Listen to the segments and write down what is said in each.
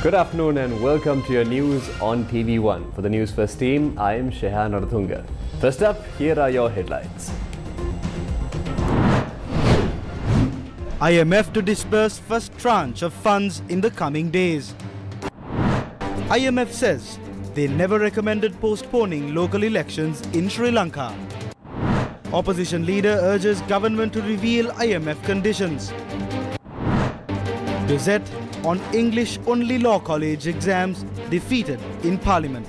Good afternoon and welcome to your news on TV1. For the News First team, I am Shehan Ranatunga. First up, here are your headlines. IMF to disburse first tranche of funds in the coming days. IMF says they never recommended postponing local elections in Sri Lanka. Opposition leader urges government to reveal IMF conditions. Gazette on English-only law college exams defeated in Parliament.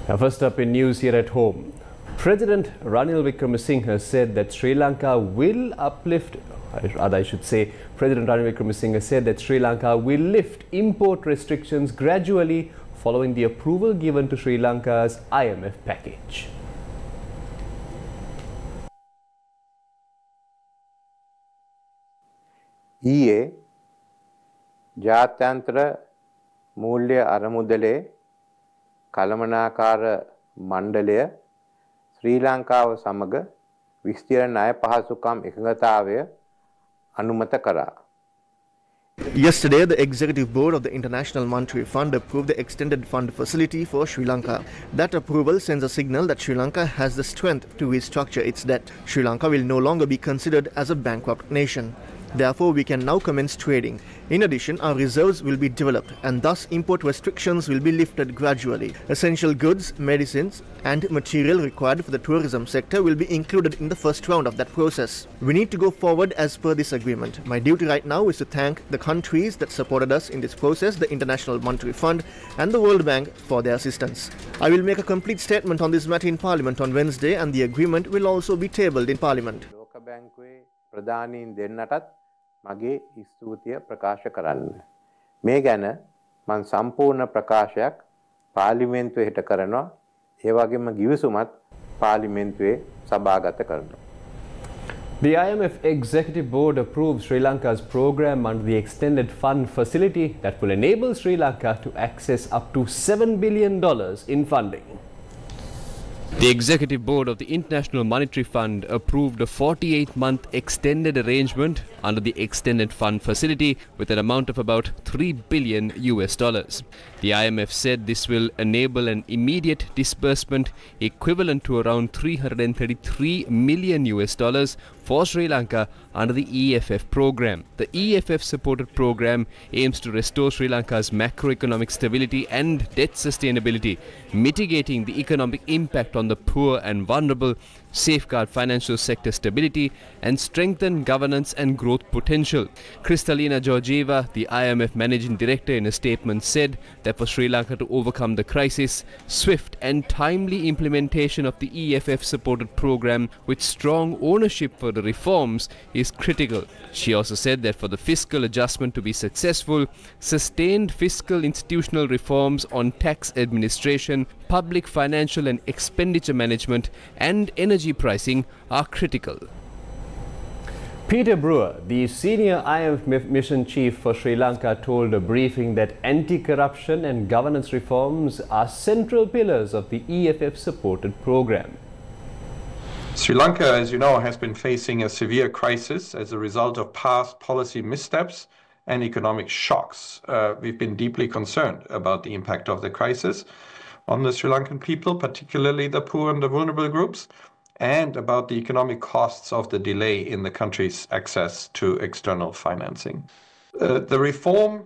Now first up in news here at home. President Ranil Wickremesinghe said that Sri Lanka will uplift, rather I should say, President Ranil Wickremesinghe said that Sri Lanka will lift import restrictions gradually following the approval given to Sri Lanka's IMF package. ඊයේ ජාත්‍යන්තර මූල්‍ය අරමුදලේ කළමනාකාර මණ්ඩලය ශ්‍රී ලංකාව සමග විස්තර ණය පහසුකම් එකඟතාවය අනුමත කරා. Yesterday, the Executive Board of the International Monetary Fund approved the extended fund facility for Sri Lanka. That approval sends a signal that Sri Lanka has the strength to restructure its debt. Sri Lanka will no longer be considered as a bankrupt nation. Therefore, we can now commence trading. In addition, our reserves will be developed and thus import restrictions will be lifted gradually. Essential goods, medicines and material required for the tourism sector will be included in the first round of that process. We need to go forward as per this agreement. My duty right now is to thank the countries that supported us in this process, the International Monetary Fund and the World Bank for their assistance. I will make a complete statement on this matter in Parliament on Wednesday and the agreement will also be tabled in Parliament. මගේ ස්තුතිය ප්‍රකාශ කරන්න. මේ ගැන මම සම්පූර්ණ ප්‍රකාශයක් පාර්ලිමේන්තුවේ හිට කරනවා. ඒ වගේම ගිවිසුමත් පාර්ලිමේන්තුවේ සභාගත කරනවා. The IMF Executive Board approved Sri Lanka's program under the Extended Fund Facility that will enable Sri Lanka to access up to $7 billion in funding. The Executive Board of the International Monetary Fund approved a 48-month extended arrangement under the Extended Fund Facility with an amount of about $3 billion. The IMF said this will enable an immediate disbursement equivalent to around $333 million for Sri Lanka under the EFF program. The EFF supported program aims to restore Sri Lanka's macroeconomic stability and debt sustainability, mitigating the economic impact on the poor and vulnerable, safeguard financial sector stability and strengthen governance and growth potential. Kristalina Georgieva, the IMF Managing Director, in a statement said that for Sri Lanka to overcome the crisis, swift and timely implementation of the EFF supported program with strong ownership for the reforms is critical. She also said that for the fiscal adjustment to be successful, sustained fiscal institutional reforms on tax administration, public financial and expenditure management and energy pricing are critical. Peter Brewer, the senior IMF mission chief for Sri Lanka, told a briefing that anti-corruption and governance reforms are central pillars of the EFF supported program. Sri Lanka, as you know, has been facing a severe crisis as a result of past policy missteps and economic shocks. We've been deeply concerned about the impact of the crisis on the Sri Lankan people, particularly the poor and the vulnerable groups, and about the economic costs of the delay in the country's access to external financing. The reform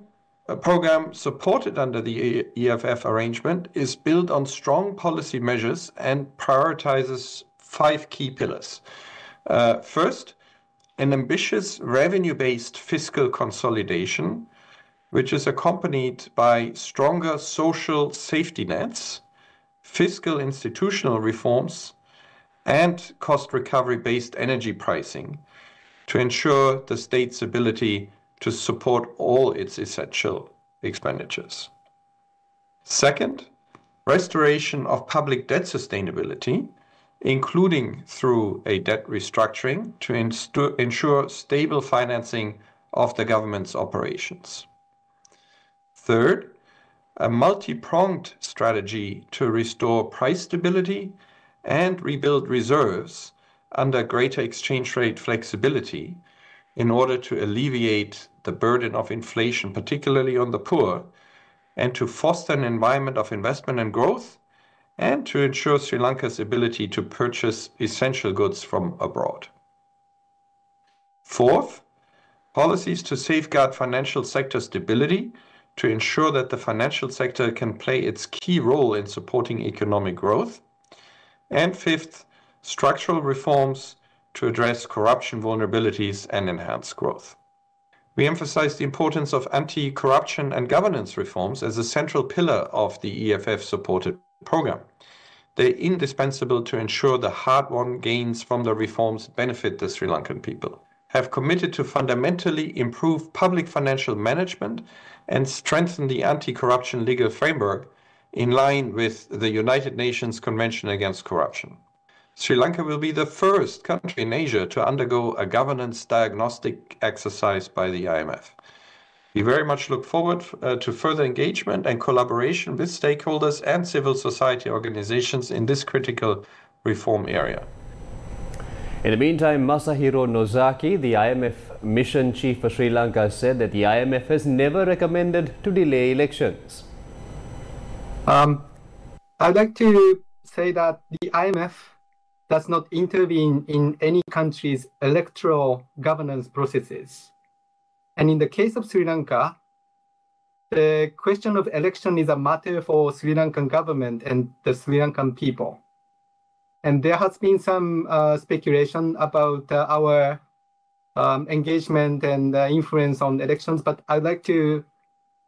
program supported under the EFF arrangement is built on strong policy measures and prioritizes 5 key pillars. First, an ambitious revenue-based fiscal consolidation, which is accompanied by stronger social safety nets, fiscal institutional reforms, and cost recovery-based energy pricing to ensure the state's ability to support all its essential expenditures. Second, restoration of public debt sustainability, including through a debt restructuring to ensure stable financing of the government's operations. Third, a multi-pronged strategy to restore price stability and rebuild reserves under greater exchange rate flexibility in order to alleviate the burden of inflation, particularly on the poor, and to foster an environment of investment and growth, and to ensure Sri Lanka's ability to purchase essential goods from abroad. Fourth, policies to safeguard financial sector stability to ensure that the financial sector can play its key role in supporting economic growth. And fifth, structural reforms to address corruption vulnerabilities and enhance growth. We emphasize the importance of anti-corruption and governance reforms as a central pillar of the EFF-supported program. They're indispensable to ensure the hard-won gains from the reforms benefit the Sri Lankan people. Have committed to fundamentally improve public financial management and strengthen the anti-corruption legal framework in line with the United Nations Convention Against Corruption. Sri Lanka will be the first country in Asia to undergo a governance diagnostic exercise by the IMF. We very much look forward to further engagement and collaboration with stakeholders and civil society organizations in this critical reform area. In the meantime, Masahiro Nozaki, the IMF mission chief for Sri Lanka, said that the IMF has never recommended to delay elections. I'd like to say that the IMF does not intervene in any country's electoral governance processes. And in the case of Sri Lanka, the question of election is a matter for Sri Lankan government and the Sri Lankan people. And there has been some speculation about our engagement and influence on elections, but I'd like to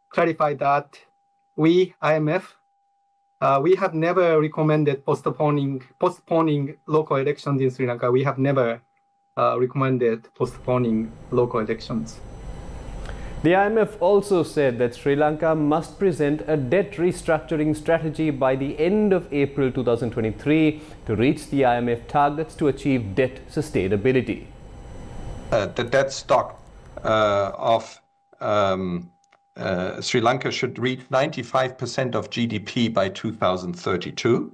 clarify that we, IMF, we have never recommended postponing local elections in Sri Lanka. We have never recommended postponing local elections. The IMF also said that Sri Lanka must present a debt restructuring strategy by the end of April 2023 to reach the IMF targets to achieve debt sustainability. The debt stock of Sri Lanka should reach 95% of GDP by 2032.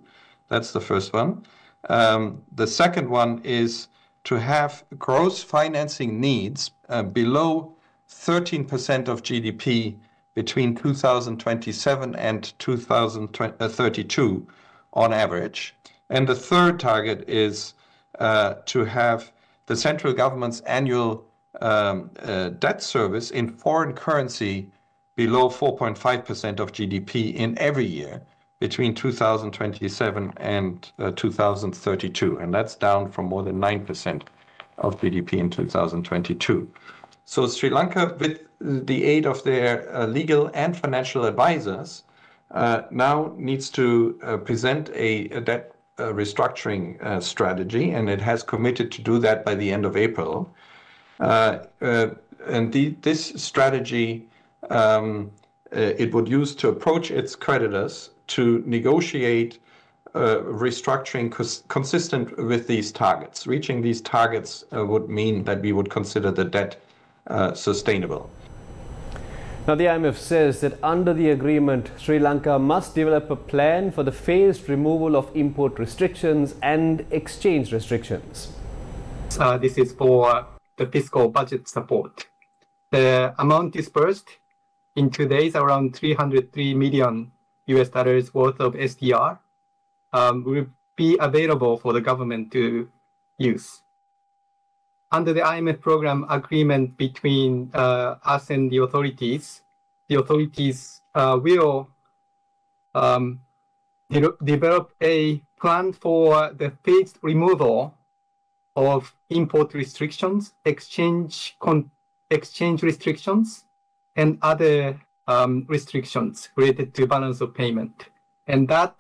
That's the first one. The second one is to have gross financing needs below 13% of GDP between 2027 and 2032 on average. And the third target is to have the central government's annual debt service in foreign currency below 4.5% of GDP in every year between 2027 and 2032. And that's down from more than 9% of GDP in 2022. So Sri Lanka, with the aid of their legal and financial advisors, now needs to present a debt restructuring strategy, and it has committed to do that by the end of April. This strategy it would use to approach its creditors to negotiate restructuring consistent with these targets. Reaching these targets would mean that we would consider the debt sustainable. Now, the IMF says that under the agreement, Sri Lanka must develop a plan for the phased removal of import restrictions and exchange restrictions. This is for the fiscal budget support. The amount dispersed in 2 days, around $303 million worth of SDR, will be available for the government to use. Under the IMF program agreement between us and the authorities will develop a plan for the phased removal of import restrictions, exchange restrictions, and other restrictions related to balance of payment. And that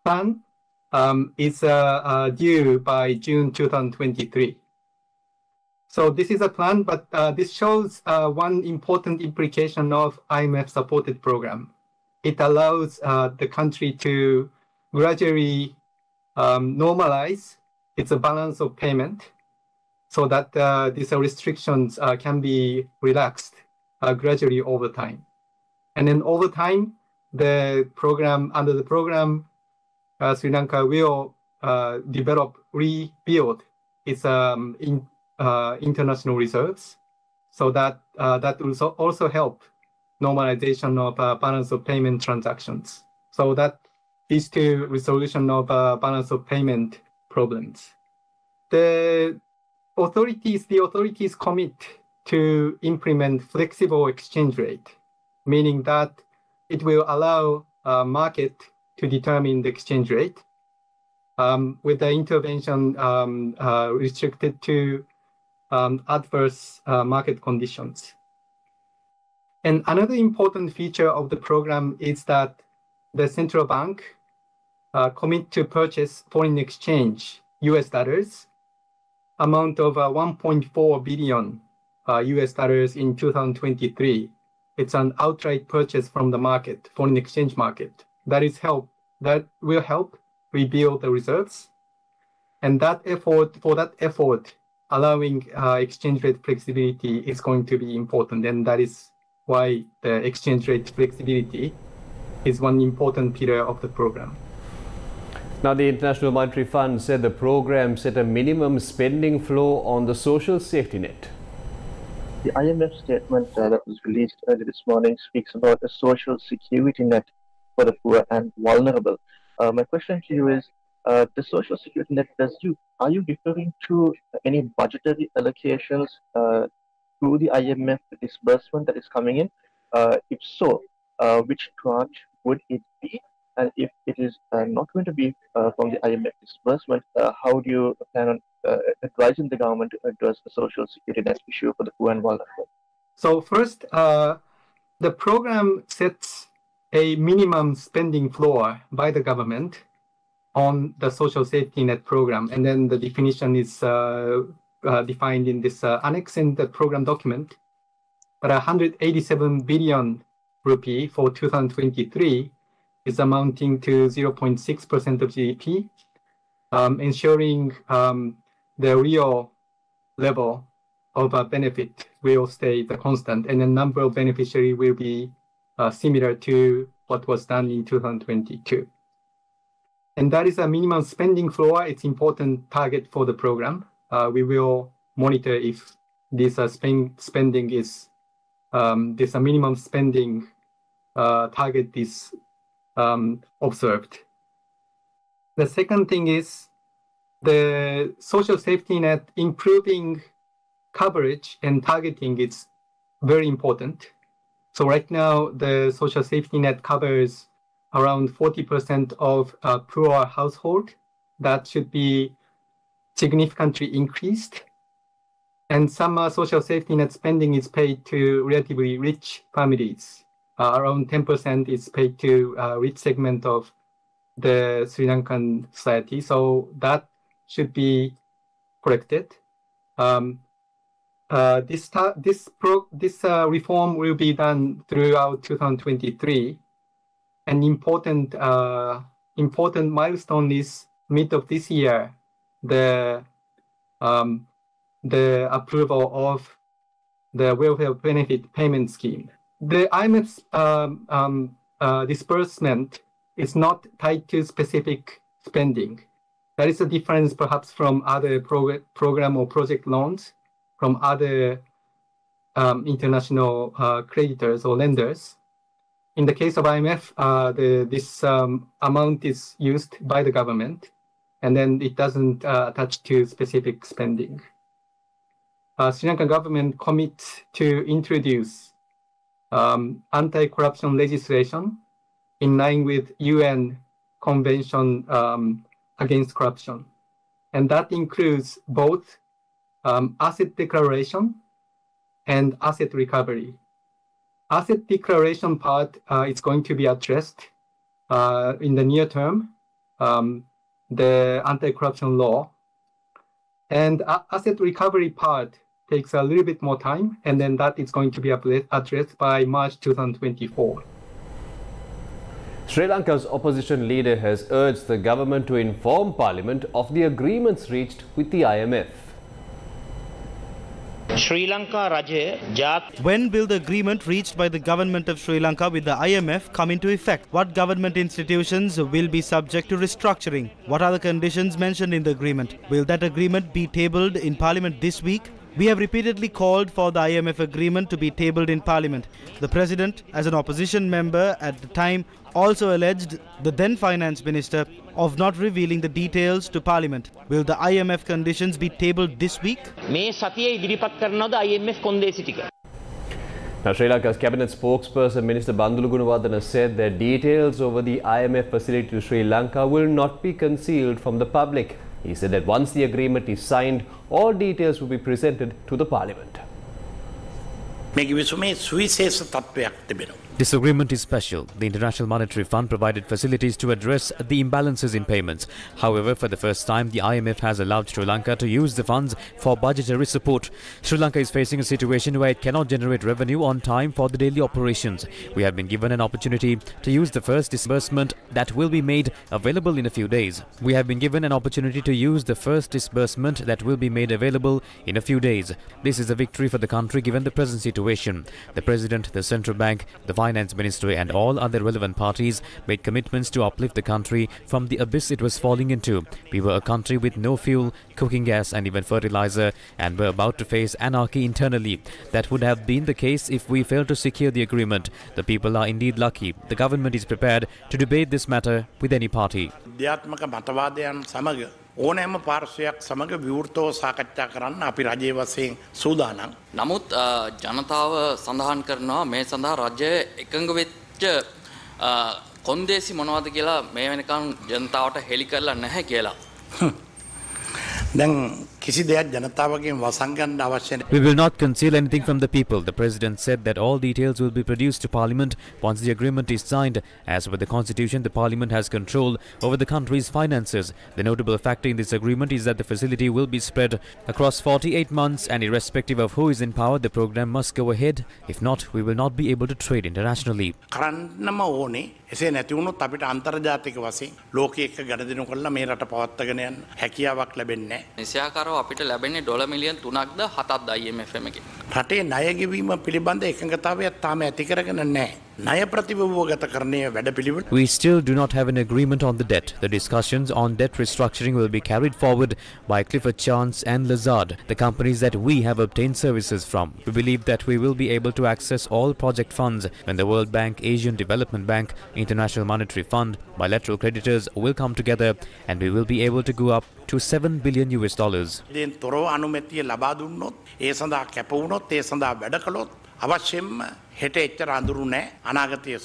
plan is due by June 2023. So this is a plan, but this shows one important implication of IMF-supported program. It allows the country to gradually normalize its balance of payment so that these restrictions can be relaxed gradually over time. And then over time, under the program, Sri Lanka will rebuild its international reserves, so that that will also help normalization of balance of payment transactions. So that leads to resolution of balance of payment problems. The authorities commit to implement flexible exchange rate, meaning that it will allow market to determine the exchange rate, with the intervention restricted to adverse market conditions. And another important feature of the program is that the central bank commit to purchase foreign exchange US dollars amount of 1.4 billion US dollars in 2023. It's an outright purchase from the market, foreign exchange market. That will help rebuild the reserves. And for that effort, allowing exchange rate flexibility is going to be important. And that is why the exchange rate flexibility is one important pillar of the program. Now, the International Monetary Fund said the program set a minimum spending floor on the social safety net. The IMF statement that was released early this morning speaks about a social security net for the poor and vulnerable. My question to you is, the social security net, are you referring to any budgetary allocations to the IMF disbursement that is coming in? If so, which tranche would it be? And if it is not going to be from the IMF disbursement, how do you plan on advising the government to address the social security net issue for the poor and vulnerable? So first, the program sets a minimum spending floor by the government on the social safety net program. And then the definition is defined in this annex in the program document. But 187 billion rupee for 2023 is amounting to 0.6% of GDP, ensuring the real level of benefit will stay the constant, and the number of beneficiaries will be similar to what was done in 2022. And that is a minimum spending floor. It's important target for the program. We will monitor if this spending is this minimum spending target is observed. The second thing is the social safety net improving coverage and targeting is very important. So right now, the social safety net covers around 40% of poor household. That should be significantly increased. And some social safety net spending is paid to relatively rich families. Around 10% is paid to rich segment of the Sri Lankan society. So that should be corrected. This reform will be done throughout 2023. An important milestone is mid of this year, the approval of the welfare benefit payment scheme. The IMF's disbursement is not tied to specific spending. That is a difference perhaps from other program or project loans from other international creditors or lenders. In the case of IMF, this amount is used by the government, and then it doesn't attach to specific spending. Sri Lankan government commits to introduce anti-corruption legislation in line with UN Convention against Corruption. And that includes both asset declaration and asset recovery. Asset declaration part is going to be addressed in the near term, the anti-corruption law. And asset recovery part takes a little bit more time, and then that is going to be addressed by March 2024. Sri Lanka's opposition leader has urged the government to inform Parliament of the agreements reached with the IMF. Sri Lanka Raja Jat. When will the agreement reached by the government of Sri Lanka with the IMF come into effect? What government institutions will be subject to restructuring? What are the conditions mentioned in the agreement? Will that agreement be tabled in Parliament this week? We have repeatedly called for the IMF agreement to be tabled in Parliament. The President, as an opposition member at the time, also alleged the then Finance Minister of not revealing the details to Parliament. Will the IMF conditions be tabled this week? මේ සතියේ ඉදිරිපත් කරනවද IMF කොන්දේසි ටික? Now, Sri Lanka's cabinet spokesperson, Minister Bandulu Gunawardena, said that details over the IMF facility to Sri Lanka will not be concealed from the public. He said that once the agreement is signed, all details will be presented to the Parliament. This agreement is special. The International Monetary Fund provided facilities to address the imbalances in payments. However, for the first time, the IMF has allowed Sri Lanka to use the funds for budgetary support. Sri Lanka is facing a situation where it cannot generate revenue on time for the daily operations. We have been given an opportunity to use the first disbursement that will be made available in a few days. We have been given an opportunity to use the first disbursement that will be made available in a few days. This is a victory for the country given the present situation. The President, the Central Bank, the Finance Ministry and all other relevant parties made commitments to uplift the country from the abyss it was falling into. We were a country with no fuel, cooking gas and even fertilizer and were about to face anarchy internally. That would have been the case if we failed to secure the agreement. The people are indeed lucky. The government is prepared to debate this matter with any party. ඕනෑම පාර්ශ්වයක් සමග විවෘතව සාකච්ඡා කරන්න අපි රජයේ වශයෙන් සූදානම්. නමුත් ජනතාව සඳහන් කරනවා මේ සඳහා රජය එකඟ වෙච්ච කොන්දේසි මොනවද කියලා මේ වෙනකන් ජනතාවට හෙළි කරලා නැහැ කියලා. දැන් කිසි දෙයක් ජනතාවගෙන් වසන් ගන්න අවශ්‍ය නැහැ. We will not conceal anything from the people. The President said that all details will be produced to Parliament once the agreement is signed. As per the Constitution, the Parliament has control over the country's finances. The notable factor in this agreement is that the facility will be spread across 48 months and irrespective of who is in power, the program must go ahead. If not, we will not be able to trade internationally. කරන්නම ඕනේ. එසේ නැති වුණොත් අපිට අන්තර්ජාතික වශයෙන් ලෝකයේ එක ගණදිනු කරලා මේ රට පවත්වාගෙන යන්න හැකියාවක් ලැබෙන්නේ නැහැ. නිසයාකාරව අපිට ලැබෙන්නේ $3 මිලියන් 3ක්ද 7ක්ද IMF එකකින්. රටේ ණය ගෙවීම පිළිබඳ එකඟතාවයක් තාම ඇති කරගෙන නැහැ. ණය ප්‍රතිභවගතකරණයේ වැඩපිළිවෙල. We still do not have an agreement on the debt. The discussions on debt restructuring will be carried forward by Clifford Chance and Lazard, the companies that we have obtained services from. We believe that we will be able to access all project funds when the World Bank, Asian Development Bank, International Monetary Fund, bilateral creditors will come together and we will be able to go up to $7 billion. දැන් තොරව අනුමැතිය ලබා දුන්නොත් ඒ සඳහා කැප වුණොත් ඒ සඳහා වැඩ කළොත් අවශ්‍යම හෙට එච්චර අඳුරු නැහැ අනාගතයේ.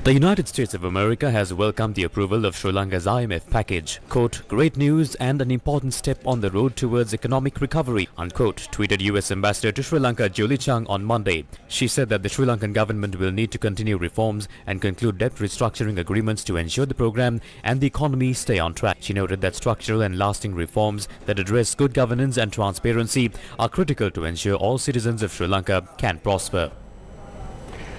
The United States of America has welcomed the approval of Sri Lanka's IMF package. Quote, great news and an important step on the road towards economic recovery, unquote, tweeted US Ambassador to Sri Lanka Julie Chung on Monday. She said that the Sri Lankan government will need to continue reforms and conclude debt restructuring agreements to ensure the program and the economy stay on track. She noted that structural and lasting reforms that address good governance and transparency are critical to ensure all citizens of Sri Lanka can prosper.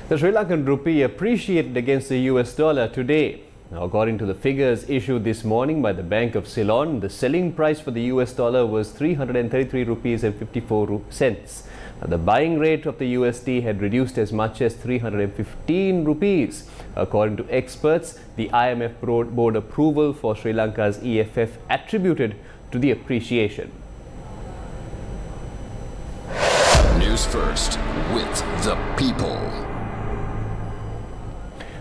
The Sri Lankan rupee appreciated against the US dollar today. Now, according to the figures issued this morning by the Bank of Ceylon, the selling price for the US dollar was 333 rupees and 54 cents. Now, the buying rate of the USD had reduced as much as 315 rupees. According to experts, the IMF board approval for Sri Lanka's EFF attributed to the appreciation. News First with the people.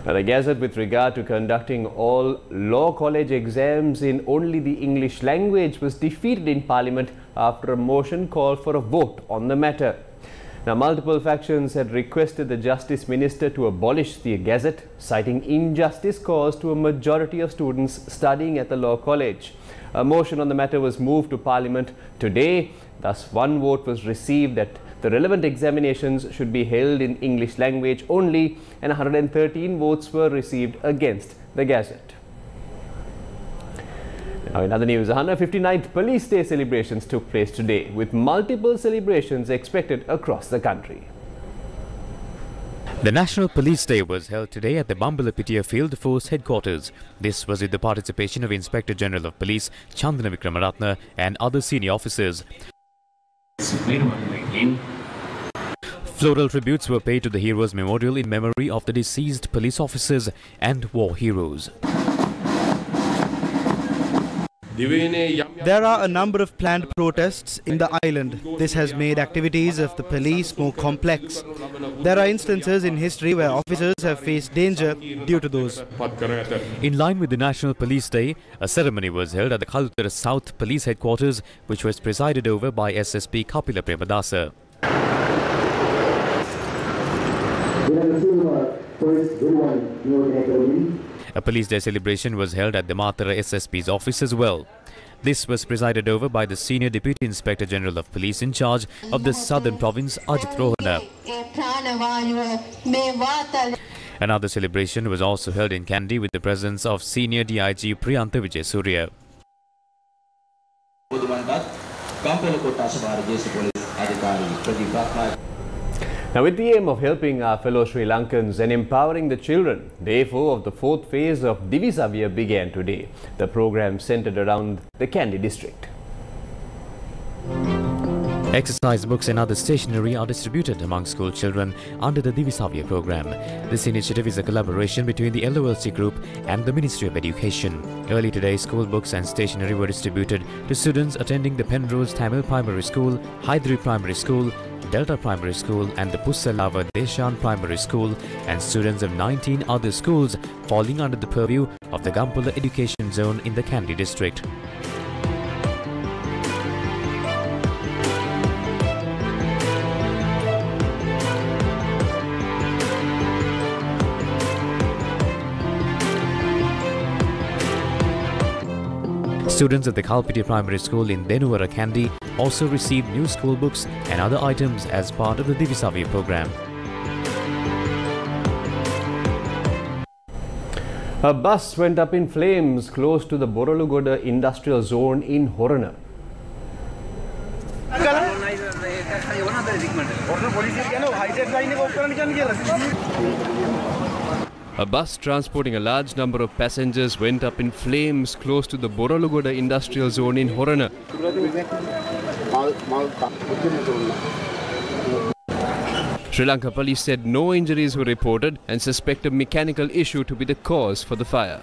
Now, the Gazette with regard to conducting all law college exams in only the English language was defeated in Parliament after a motion called for a vote on the matter. Now, multiple factions had requested the Justice Minister to abolish the Gazette, citing injustice caused to a majority of students studying at the law college. A motion on the matter was moved to Parliament today. Thus, one vote was received that the relevant examinations should be held in English language only, and 113 votes were received against the Gazette. Now, in other news, 159th Police Day celebrations took place today, with multiple celebrations expected across the country. The National Police Day was held today at the Bambalapitia Field Force Headquarters. This was with the participation of Inspector General of Police Chandana Vikramaratne and other senior officers. Floral tributes were paid to the Heroes Memorial in memory of the deceased police officers and war heroes. There are a number of planned protests in the island. This has made activities of the police more complex. There are instances in history where officers have faced danger due to those. In line with the National Police Day, a ceremony was held at the Kalutara South Police Headquarters, which was presided over by SSP Kapila Premadasa. A Police Day celebration was held at the Matara SSP's office as well. This was presided over by the Senior Deputy Inspector General of Police in charge of the Southern Province, Ajit Rohana. Another celebration was also held in Kandy with the presence of Senior DIG Priyantha Vijay Surya. Now, with the aim of helping our fellow Sri Lankans and empowering the children, Day 4 of the 4th phase of Divisabi began today. The program centered around the Kandy district. Exercise books and other stationery are distributed among school children under the Divisabi program. This initiative is a collaboration between the LOLC group and the Ministry of Education. Early today, school books and stationery were distributed to students attending the Penrose Tamil Primary School, Haidri Primary School, Delta Primary School and the Pussalava Deshan Primary School, and students of 19 other schools falling under the purview of the Gampula Education Zone in the Kandy district. Students at the Kalpiti Primary School in Denuwara, Kandy also received new school books and other items as part of the Divisabi program. A bus went up in flames close to the Borolugoda industrial zone in Horana. A bus transporting a large number of passengers went up in flames close to the Borolugoda industrial zone in Horana. Sri Lanka police said no injuries were reported and suspect a mechanical issue to be the cause for the fire.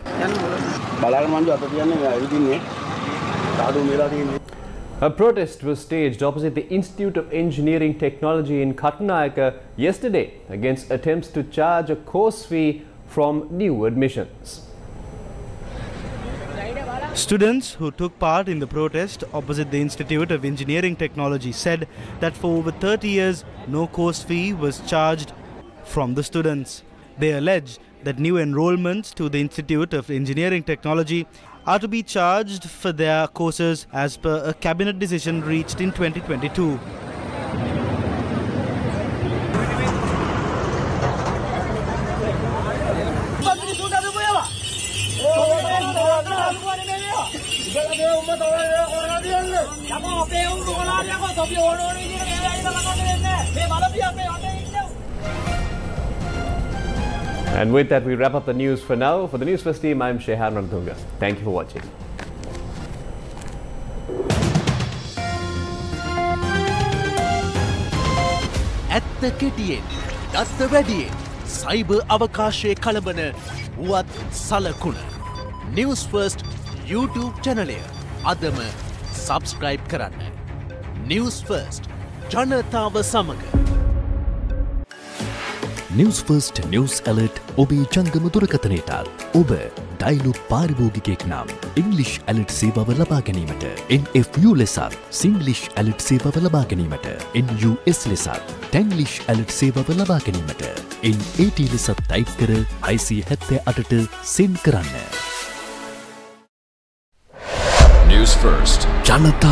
A protest was staged opposite the Institute of Engineering Technology in Katunayaka yesterday against attempts to charge a course fee from new admissions. Students who took part in the protest opposite the Institute of Engineering Technology said that for over 30 years, no course fee was charged from the students. They allege that new enrollments to the Institute of Engineering Technology are to be charged for their courses as per a cabinet decision reached in 2022. And with that, we wrap up the news for now. For the Newsfirst team, I'm Shehan Rantunga. Thank you for watching. At the KTN, that's the ready. Cyber Avakashe Kalabana, what Salakuna. Newsfirst YouTube channel. Adama subscribe Karana. Newsfirst, Janatava Samaga. Newsfirst News Alert ඔබේ ජංගම දුරකථනයටත් ඔබ dialogue පාරිභෝගිකයෙක් නම් English Alert සේවාව ලබා ගැනීමට NFU ලෙසත් Singlish Alert සේවාව ලබා ගැනීමට NUS ලෙසත් Tanglish Alert සේවාව ලබා ගැනීමට NAT ලෙසත් ටයිප් කර IC78ට send කරන්න. Newsfirst. ජනතා